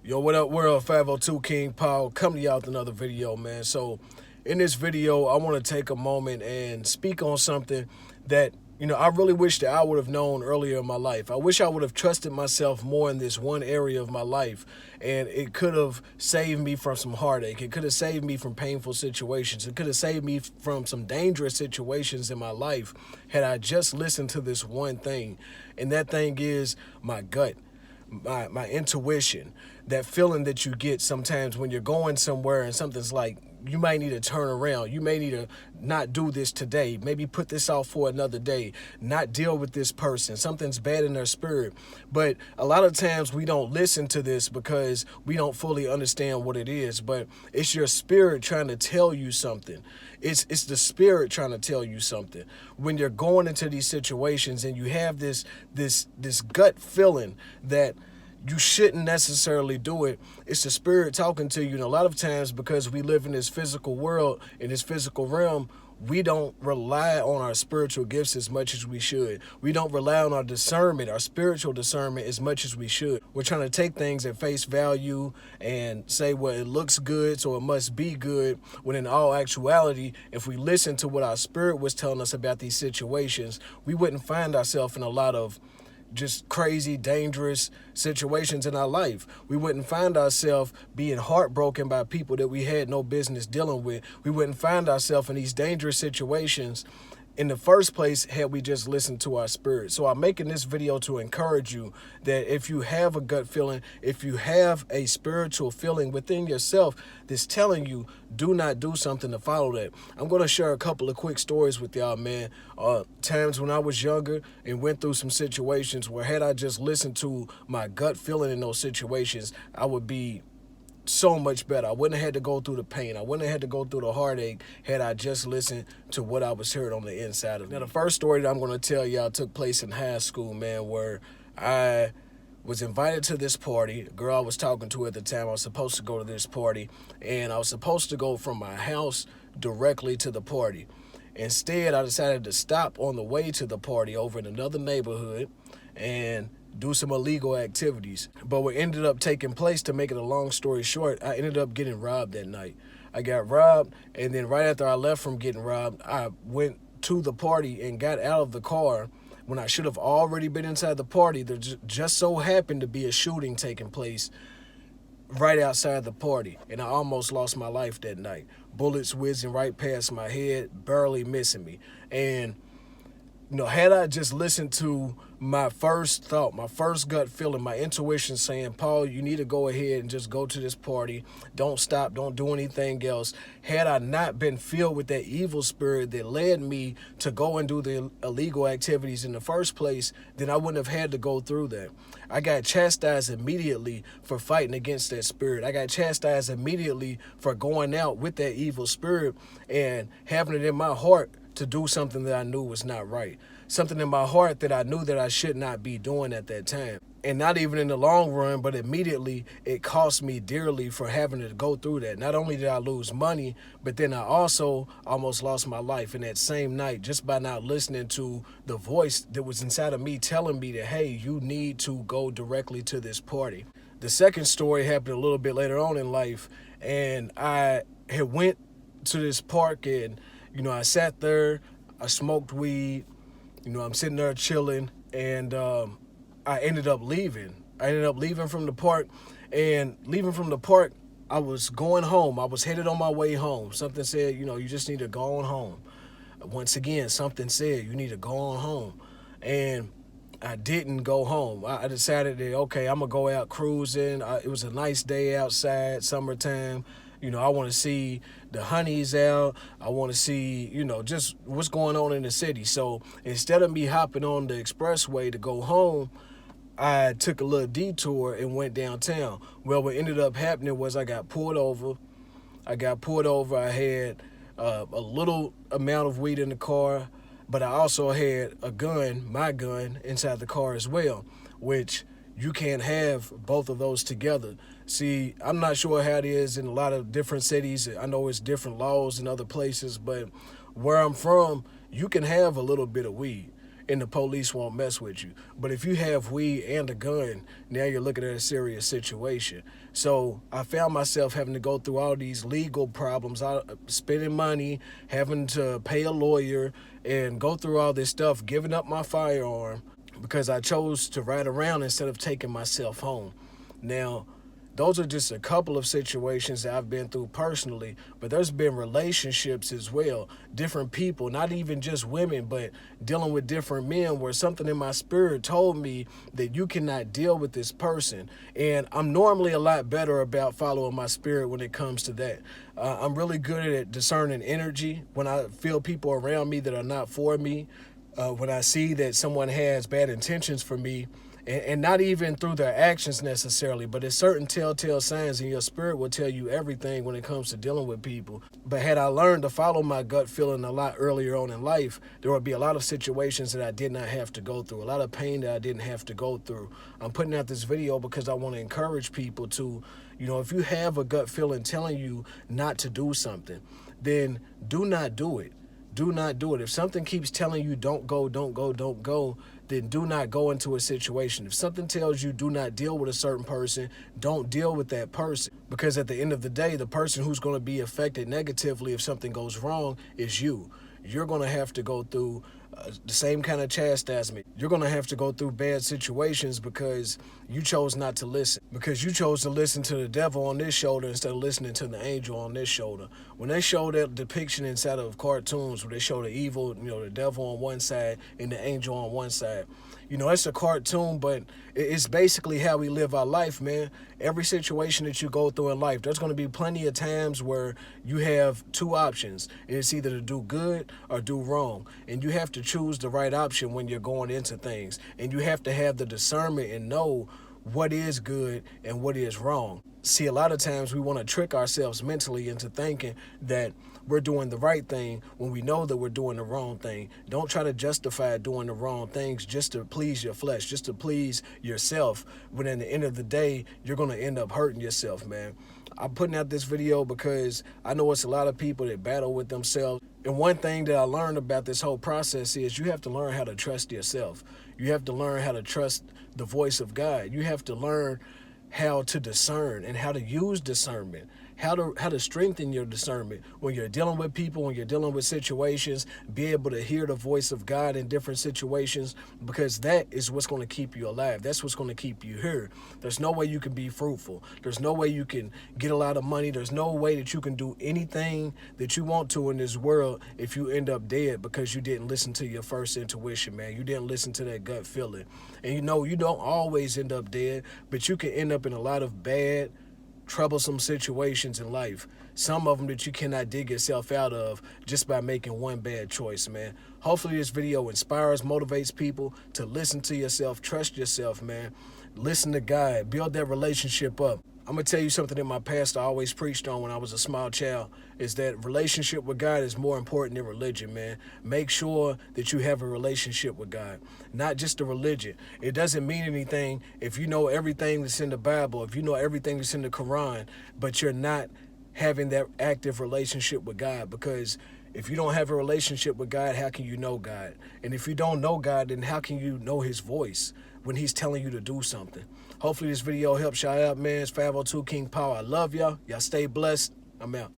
Yo, what up, world? 502 King Paul coming to y'all with another video, man. So, in this video, I want to take a moment and speak on something that, I really wish that I would have known earlier in my life. I wish I would have trusted myself more in this one area of my life, and it could have saved me from some heartache. It could have saved me from painful situations. It could have saved me from some dangerous situations in my life had I just listened to this one thing. And that thing is my gut. My intuition, that feeling that you get sometimes when you're going somewhere and something's like, you might need to turn around. You may need to not do this today. Maybe put this off for another day. Not deal with this person. Something's bad in their spirit. But a lot of times we don't listen to this because we don't fully understand what it is. But it's your spirit trying to tell you something. It's the spirit trying to tell you something. When you're going into these situations and you have this gut feeling that you shouldn't necessarily do it, it's the spirit talking to you. And a lot of times, because we live in this physical world, in this physical realm, we don't rely on our spiritual gifts as much as we should. We don't rely on our discernment, our spiritual discernment, as much as we should. We're trying to take things at face value and say, well, it looks good, so it must be good, when in all actuality, if we listen to what our spirit was telling us about these situations, we wouldn't find ourselves in a lot of just crazy, dangerous situations in our life. We wouldn't find ourselves being heartbroken by people that we had no business dealing with. We wouldn't find ourselves in these dangerous situations in the first place had we just listened to our spirit. So I'm making this video to encourage you that if you have a gut feeling, if you have a spiritual feeling within yourself that's telling you do not do something, to follow that. I'm going to share a couple of quick stories with y'all, man. Times when I was younger and went through some situations where had I just listened to my gut feeling in those situations, I would be so much better. I wouldn't have had to go through the pain. I wouldn't have had to go through the heartache had I just listened to what I was hearing on the inside of me. Now, the first story that I'm going to tell y'all took place in high school, man, where I was invited to this party. A girl I was talking to at the time, I was supposed to go to this party, and I was supposed to go from my house directly to the party. Instead, I decided to stop on the way to the party over in another neighborhood and do some illegal activities. But what ended up taking place, to make it a long story short, I ended up getting robbed that night. I got robbed, and then right after I left from getting robbed, I went to the party and got out of the car when I should have already been inside the party. There just so happened to be a shooting taking place right outside the party, and I almost lost my life that night. Bullets whizzing right past my head, barely missing me. And had I just listened to my first thought, my first gut feeling, my intuition saying, Paul, you need to go ahead and just go to this party. Don't stop. Don't do anything else. Had I not been filled with that evil spirit that led me to go and do the illegal activities in the first place, then I wouldn't have had to go through that. I got chastised immediately for fighting against that spirit. I got chastised immediately for going out with that evil spirit and having it in my heart to do something that I knew was not right. Something in my heart that I knew that I should not be doing at that time. And not even in the long run, but immediately it cost me dearly for having to go through that. Not only did I lose money, but then I also almost lost my life in that same night just by not listening to the voice that was inside of me telling me that, hey, you need to go directly to this party. The second story happened a little bit later on in life, and I had went to this park, and I sat there, I smoked weed, I'm sitting there chilling, and I ended up leaving. I ended up leaving from the park, and leaving from the park, I was going home. I was headed on my way home. Something said, you just need to go on home. Once again, something said, you need to go on home. And I didn't go home. I decided that, okay, I'm going to go out cruising. It was a nice day outside, summertime. I want to see the honeys out. I want to see, just what's going on in the city. So instead of me hopping on the expressway to go home, I took a little detour and went downtown. Well, what ended up happening was I got pulled over. I had a little amount of weed in the car, but I also had a gun, my gun, inside the car as well, which you can't have both of those together. See, I'm not sure how it is in a lot of different cities. I know it's different laws in other places, but where I'm from, you can have a little bit of weed. and the police won't mess with you. But if you have weed and a gun, now you're looking at a serious situation. So I found myself having to go through all these legal problems, spending money, having to pay a lawyer, and go through all this stuff, giving up my firearm because I chose to ride around instead of taking myself home. Now, those are just a couple of situations that I've been through personally, but there's been relationships as well. Different people, not even just women, but dealing with different men where something in my spirit told me that you cannot deal with this person. And I'm normally a lot better about following my spirit when it comes to that. I'm really good at discerning energy when I feel people around me that are not for me. When I see that someone has bad intentions for me, and not even through their actions necessarily, but it's certain telltale signs, and your spirit will tell you everything when it comes to dealing with people. But had I learned to follow my gut feeling a lot earlier on in life, there would be a lot of situations that I did not have to go through, a lot of pain that I didn't have to go through. I'm putting out this video because I want to encourage people to, if you have a gut feeling telling you not to do something, then do not do it. Do not do it. If something keeps telling you don't go, then do not go into a situation. If something tells you do not deal with a certain person, don't deal with that person. Because at the end of the day, the person who's going to be affected negatively if something goes wrong is you. You're going to have to go through the same kind of chastisement. You're going to have to go through bad situations because you chose not to listen. Because you chose to listen to the devil on this shoulder instead of listening to the angel on this shoulder. When they show that depiction inside of cartoons, where they show the evil, the devil on one side and the angel on one side, it's a cartoon, but it's basically how we live our life, man. Every situation that you go through in life, there's going to be plenty of times where you have two options. It's either to do good or do wrong. And you have to choose the right option when you're going into things. And you have to have the discernment and know what is good and what is wrong. See, a lot of times we want to trick ourselves mentally into thinking that we're doing the right thing when we know that we're doing the wrong thing. Don't try to justify doing the wrong things just to please your flesh, just to please yourself, when at the end of the day, you're going to end up hurting yourself, man. I'm putting out this video because I know it's a lot of people that battle with themselves. And one thing that I learned about this whole process is you have to learn how to trust yourself. You have to learn how to trust the voice of God. You have to learn how to discern and how to use discernment, how to strengthen your discernment when you're dealing with people, when you're dealing with situations, be able to hear the voice of God in different situations, because that is what's going to keep you alive. That's what's going to keep you here. There's no way you can be fruitful. There's no way you can get a lot of money. There's no way that you can do anything that you want to in this world if you end up dead because you didn't listen to your first intuition, man. You didn't listen to that gut feeling. And you don't always end up dead, but you can end up in a lot of bad, troublesome situations in life. Some of them that you cannot dig yourself out of just by making one bad choice, man. Hopefully this video inspires, motivates people to listen to yourself, trust yourself, man. Listen to God, build that relationship up. I'm going to tell you something that my pastor always preached on when I was a small child, is that relationship with God is more important than religion, man. Make sure that you have a relationship with God, not just a religion. It doesn't mean anything if you know everything that's in the Bible, if you know everything that's in the Quran, but you're not having that active relationship with God, because if you don't have a relationship with God, how can you know God? And if you don't know God, then how can you know his voice when he's telling you to do something? Hopefully this video helps y'all out, man. It's 502 King Power. I love y'all. Y'all stay blessed. I'm out.